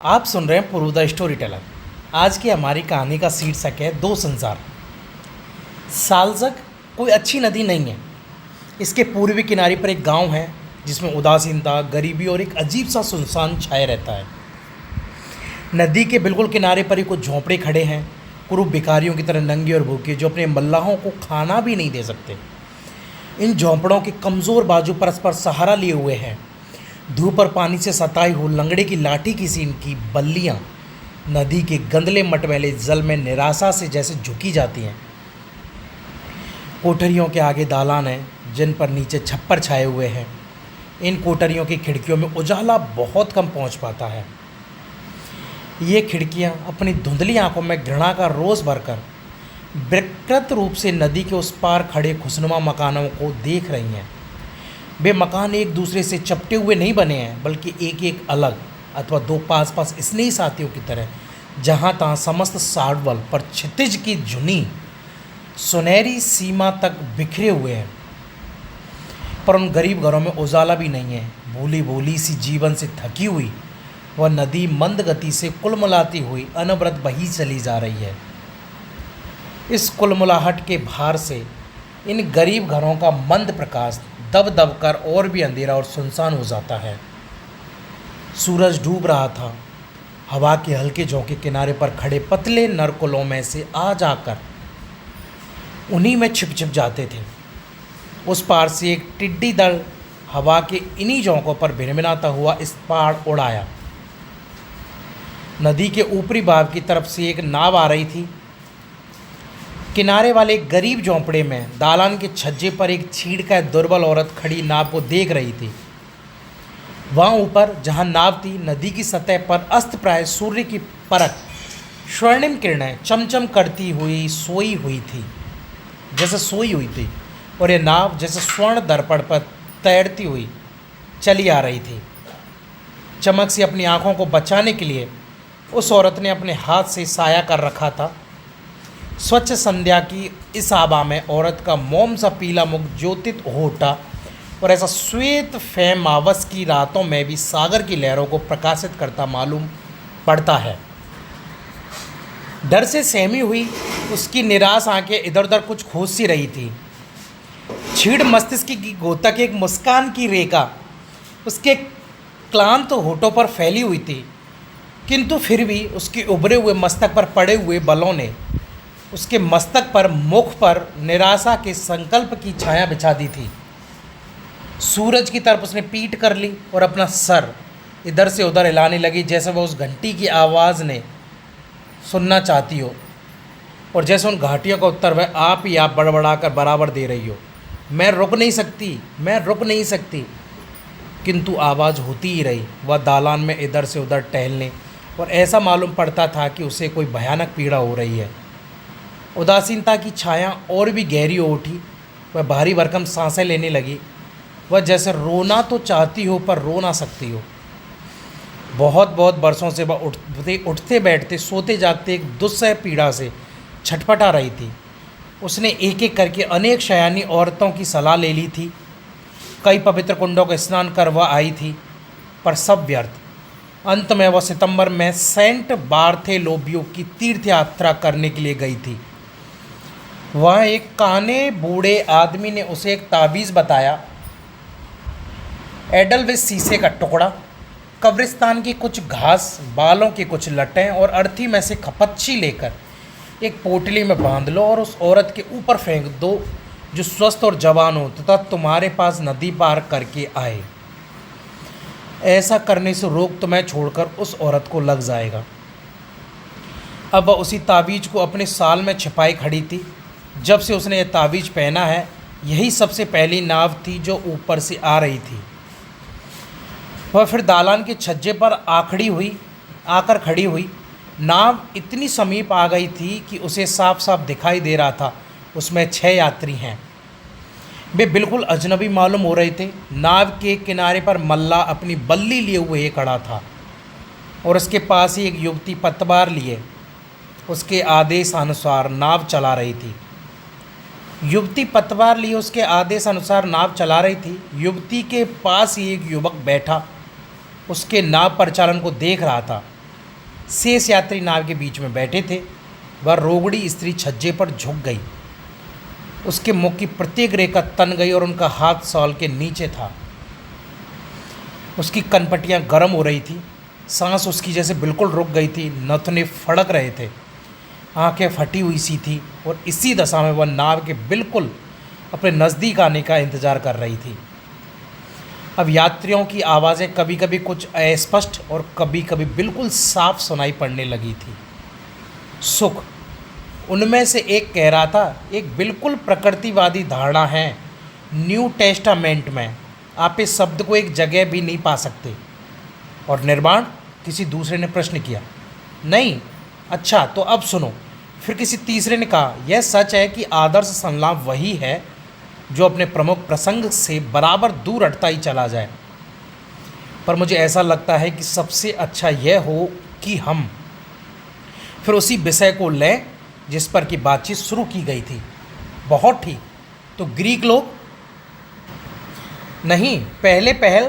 आप सुन रहे हैं पुरुदा स्टोरी टेलर। आज की हमारी कहानी का शीर्षक है दो संसार। सालजक कोई अच्छी नदी नहीं है। इसके पूर्वी किनारे पर एक गांव है जिसमें उदासीनता, गरीबी और एक अजीब सा सुनसान छाया रहता है। नदी के बिल्कुल किनारे पर ही कुछ झोंपड़े खड़े हैं, कुरूप भिखारियों की तरह नंगे और भूखे, जो अपने मल्लाहों को खाना भी नहीं दे सकते। इन झोंपड़ों के कमज़ोर बाजू परस्पर सहारा लिए हुए हैं। धूप और पानी से सताई हुई लंगड़े की लाठी की सी इनकी बल्लियाँ नदी के गंदले मटमैले जल में निराशा से जैसे झुकी जाती हैं। कोठरियों के आगे दालान हैं जिन पर नीचे छप्पर छाए हुए हैं। इन कोठरियों की खिड़कियों में उजाला बहुत कम पहुंच पाता है। ये खिड़कियां अपनी धुंधली आंखों में घृणा का रोष भरकर विकृत रूप से नदी के उस पार खड़े खुशनुमा मकानों को देख रही हैं। वे मकान एक दूसरे से चपटे हुए नहीं बने हैं, बल्कि एक एक अलग अथवा दो पास पास स्नेही साथियों की तरह जहाँ तहाँ समस्त साड़वल पर क्षितिज की झुनी सुनहरी सीमा तक बिखरे हुए हैं। पर उन गरीब घरों में उजाला भी नहीं है। भूली भूली सी जीवन से थकी हुई वह नदी मंद गति से कुलमुलाती हुई अनवरत बही चली जा रही है। इस कुलमुलाहट के भार से इन गरीब घरों का मंद प्रकाश दब दब कर और भी अंधेरा और सुनसान हो जाता है। सूरज डूब रहा था। हवा के हल्के झोंके किनारे पर खड़े पतले नरकुलों में से आ जाकर उन्हीं में छिप छिप जाते थे। उस पार से एक टिड्डी दल हवा के इन्हीं झोंकों पर भिनभिनाता हुआ इस पार उड़ाया। नदी के ऊपरी भाग की तरफ से एक नाव आ रही थी। किनारे वाले एक गरीब झोंपड़े में दालान के छज्जे पर एक छीड़का दुर्बल औरत खड़ी नाव को देख रही थी। वहाँ ऊपर जहाँ नाव थी, नदी की सतह पर अस्त प्राय सूर्य की परत स्वर्णिम किरणें चमचम करती हुई सोई हुई थी, जैसे सोई हुई थी, और यह नाव जैसे स्वर्ण दर्पण पर तैरती हुई चली आ रही थी। चमक से अपनी आंखों को बचाने के लिए उस औरत ने अपने हाथ से साया कर रखा था। स्वच्छ संध्या की इस आभा में औरत का मोम सा पीला मुख ज्योतित हो उठा, और ऐसा श्वेत फैम मावस की रातों में भी सागर की लहरों को प्रकाशित करता मालूम पड़ता है। डर से सहमी हुई उसकी निराश आंखें इधर उधर कुछ खोज सी रही थी। छीड़ मस्तिष्क की गोतक एक मुस्कान की रेखा उसके क्लांत होठों पर फैली हुई थी, किंतु फिर भी उसके उभरे हुए मस्तक पर पड़े हुए बलों ने उसके मस्तक पर, मुख पर निराशा के संकल्प की छाया बिछा दी थी। सूरज की तरफ उसने पीठ कर ली और अपना सर इधर से उधर हिलाने लगी, जैसे वह उस घंटी की आवाज़ ने सुनना चाहती हो, और जैसे उन घाटियों का उत्तर वह आप ही आप बड़बड़ा कर बराबर दे रही हो। मैं रुक नहीं सकती, मैं रुक नहीं सकती। किंतु आवाज़ होती ही रही। वह दालान में इधर से उधर टहलने, और ऐसा मालूम पड़ता था कि उसे कोई भयानक पीड़ा हो रही है। उदासीनता की छाया और भी गहरी हो उठी। वह भारी भरकम सांसें लेने लगी। वह जैसे रोना तो चाहती हो पर रो ना सकती हो। बहुत बहुत बरसों से वह उठते बैठते, सोते जागते एक दुस्सह पीड़ा से छटपटा रही थी। उसने एक एक करके अनेक शयानी औरतों की सलाह ले ली थी। कई पवित्र कुंडों का स्नान कर वह आई थी, पर सब व्यर्थ। अंत में वह सितंबर में सेंट बार्थेलोब्यू की तीर्थ यात्रा करने के लिए गई थी। वहाँ एक काने बूढ़े आदमी ने उसे एक ताबीज़ बताया। एडलविस शीशे का टुकड़ा, कब्रिस्तान की कुछ घास, बालों की कुछ लटें और अर्थी में से खपच्ची लेकर एक पोटली में बांध लो और उस औरत के ऊपर फेंक दो जो स्वस्थ और जवान हो तथा तुम्हारे पास नदी पार करके आए। ऐसा करने से रोग तुम्हें छोड़कर उस औरत को लग जाएगा। अब वह उसी ताबीज़ को अपने साल में छिपाई खड़ी थी। जब से उसने यह ताबीज़ पहना है, यही सबसे पहली नाव थी जो ऊपर से आ रही थी। वह फिर दालान के छज्जे पर आकर खड़ी हुई। नाव इतनी समीप आ गई थी कि उसे साफ साफ दिखाई दे रहा था उसमें 6 यात्री हैं। वे बिल्कुल अजनबी मालूम हो रहे थे। नाव के किनारे पर मल्ला अपनी बल्ली लिए हुए खड़ा था, और उसके पास ही एक युवती पतवार लिए उसके आदेशानुसार नाव चला रही थी। युवती पतवार लिए उसके आदेश अनुसार नाव चला रही थी। युवती के पास ही एक युवक बैठा उसके नाव परिचालन को देख रहा था। शेष यात्री नाव के बीच में बैठे थे। वह रोगड़ी स्त्री छज्जे पर झुक गई। उसके मुख की प्रत्येक रेखा तन गई और उनका हाथ शॉल के नीचे था। उसकी कनपटियाँ गर्म हो रही थी। सांस उसकी जैसे बिल्कुल रुक गई थी। नथुने फड़क रहे थे। आंखें फटी हुई सी थी और इसी दशा में वह नाव के बिल्कुल अपने नज़दीक आने का इंतज़ार कर रही थी। अब यात्रियों की आवाज़ें कभी कभी कुछ अस्पष्ट और कभी कभी बिल्कुल साफ सुनाई पड़ने लगी थी। सुख, उनमें से एक कह रहा था, एक बिल्कुल प्रकृतिवादी धारणा है। न्यू टेस्टामेंट में आप इस शब्द को एक जगह भी नहीं पा सकते। और निर्माण, किसी दूसरे ने प्रश्न किया। नहीं? अच्छा, तो अब सुनो। फिर किसी तीसरे ने कहा, यह सच है कि आदर्श संलाप वही है जो अपने प्रमुख प्रसंग से बराबर दूर हटता ही चला जाए। पर मुझे ऐसा लगता है कि सबसे अच्छा यह हो कि हम फिर उसी विषय को लें जिस पर की बातचीत शुरू की गई थी। बहुत ठीक। तो ग्रीक लोग? नहीं, पहले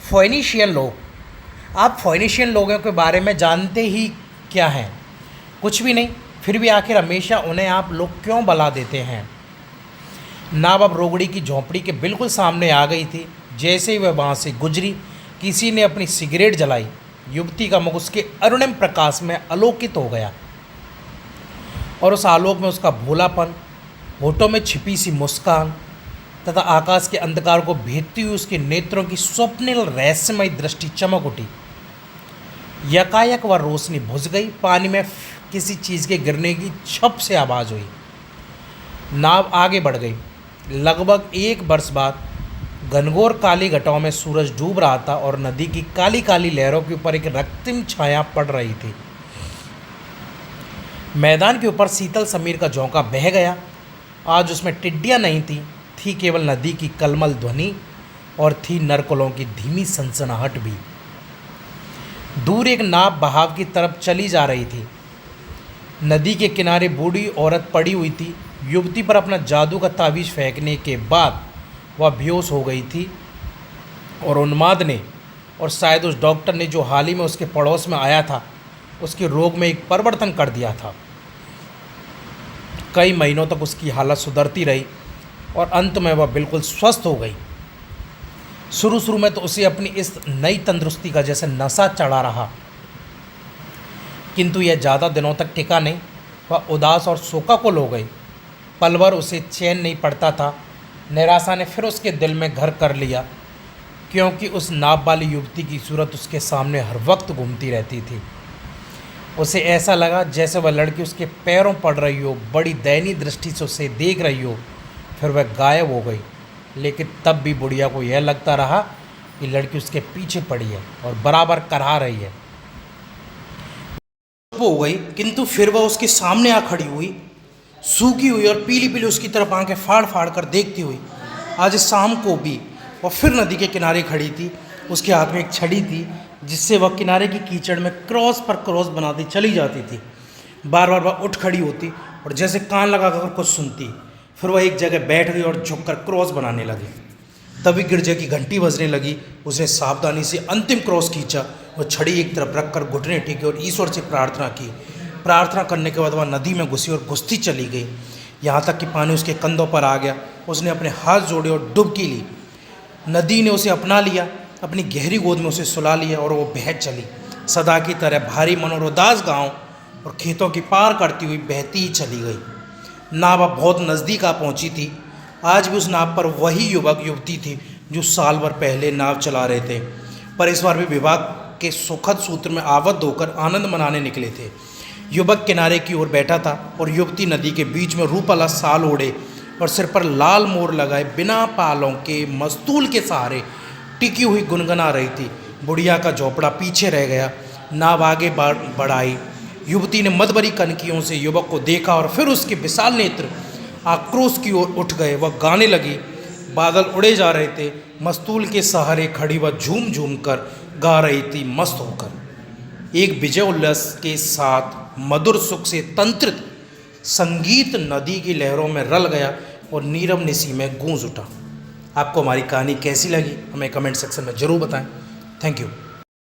फोइनिशियन लोग। आप फोइनिशियन लोगों के बारे में जानते ही क्या हैं? कुछ भी नहीं। फिर भी आखिर हमेशा उन्हें आप लोग क्यों बला देते हैं? नाव अब रोगड़ी की झोंपड़ी के बिल्कुल सामने आ गई थी। जैसे ही वह वहाँ से गुजरी, किसी ने अपनी सिगरेट जलाई। युवती का मुख उसके अरुणिम प्रकाश में आलोकित हो गया और उस आलोक में उसका भोलापन, होठों में छिपी सी मुस्कान तथा आकाश के अंधकार को भेदती हुई उसके नेत्रों की स्वप्निल रहस्यमय दृष्टि चमक उठी। यकायक वह रोशनी बुझ गई। पानी में किसी चीज़ के गिरने की छप से आवाज़ हुई। नाव आगे बढ़ गई। लगभग 1 वर्ष बाद घनघोर काली घटाओं में सूरज डूब रहा था और नदी की काली काली लहरों के ऊपर एक रक्तिम छाया पड़ रही थी। मैदान के ऊपर शीतल समीर का झोंका बह गया। आज उसमें टिड्डियाँ नहीं थी केवल नदी की कलमल ध्वनि और थी नरकुलों की धीमी सनसनाहट भी। दूर एक नाव बहाव की तरफ चली जा रही थी। नदी के किनारे बूढ़ी औरत पड़ी हुई थी। युवती पर अपना जादू का तावीज़ फेंकने के बाद वह बेहोश हो गई थी और उन्माद ने और शायद उस डॉक्टर ने जो हाल ही में उसके पड़ोस में आया था, उसके रोग में एक परिवर्तन कर दिया था। कई महीनों तक उसकी हालत सुधरती रही और अंत में वह बिल्कुल स्वस्थ हो गई। शुरू में तो उसे अपनी इस नई तंदुरुस्ती का जैसे नशा चढ़ा रहा, किंतु यह ज़्यादा दिनों तक टिका नहीं। वह उदास और शोकाकुल हो गई। पल भर उसे चैन नहीं पड़ता था। निराशा ने फिर उसके दिल में घर कर लिया, क्योंकि उस नाव वाली युवती की सूरत उसके सामने हर वक्त घूमती रहती थी। उसे ऐसा लगा जैसे वह लड़की उसके पैरों पड़ रही हो, बड़ी दयनीय दृष्टि से उसे देख रही हो। फिर वह गायब हो गई। लेकिन तब भी बुढ़िया को यह लगता रहा कि लड़की उसके पीछे पड़ी है और बराबर करहा रही है। हो गई, किंतु फिर वह उसके सामने आ खड़ी हुई, सूखी हुई और पीली पीली उसकी तरफ आंखें फाड़ फाड़ कर देखती हुई। आज शाम को भी वह फिर नदी के किनारे खड़ी थी। उसके हाथ में एक छड़ी थी जिससे वह किनारे की कीचड़ में क्रॉस पर क्रॉस बनाती चली जाती थी। बार बार वह उठ खड़ी होती और जैसे कान लगाकर कुछ सुनती। फिर वह एक जगह बैठ गई और झुककर क्रॉस बनाने लगी। तभी गिरजे की घंटी बजने लगी। उसने सावधानी से अंतिम क्रॉस खींचा। वह छड़ी एक तरफ रखकर घुटने टेके और ईश्वर से प्रार्थना की। प्रार्थना करने के बाद वह नदी में घुसी और घुसती चली गई, यहाँ तक कि पानी उसके कंधों पर आ गया। उसने अपने हाथ जोड़े और डुबकी ली। नदी ने उसे अपना लिया, अपनी गहरी गोद में उसे सुला लिया और वो बह चली। सदा की तरह भारी मन और उदास गाँव और खेतों की पार करती हुई बहती ही चली गई। नाव अब बहुत नज़दीक आ पहुँची थी। आज भी उस नाव पर वही युवक युवती थी जो साल भर पहले नाव चला रहे थे, पर इस बार भी विवाह के सुखद सूत्र में आबद्ध होकर आनंद मनाने निकले थे। युवक किनारे की ओर बैठा था और युवती नदी के बीच में रूपाला साल ओढ़े और सिर पर लाल मोर लगाए बिना पालों के मस्तूल के सहारे टिकी हुई गुनगुना रही थी। बुढ़िया का झोपड़ा पीछे रह गया। नाव आगे बढ़ाई। युवती ने मदबरी कनकियों से युवक को देखा और फिर उसके विशाल नेत्र आक्रोश की ओर उठ गए। वह गाने लगी। बादल उड़े जा रहे थे। मस्तूल के सहारे खड़ी वह झूम झूम कर गा रही थी, मस्त होकर। एक विजय उल्लास के साथ मधुर सुख से तंत्रित संगीत नदी की लहरों में रल गया और नीरव निसी में गूंज उठा। आपको हमारी कहानी कैसी लगी हमें कमेंट सेक्शन में ज़रूर बताएं। Thank you.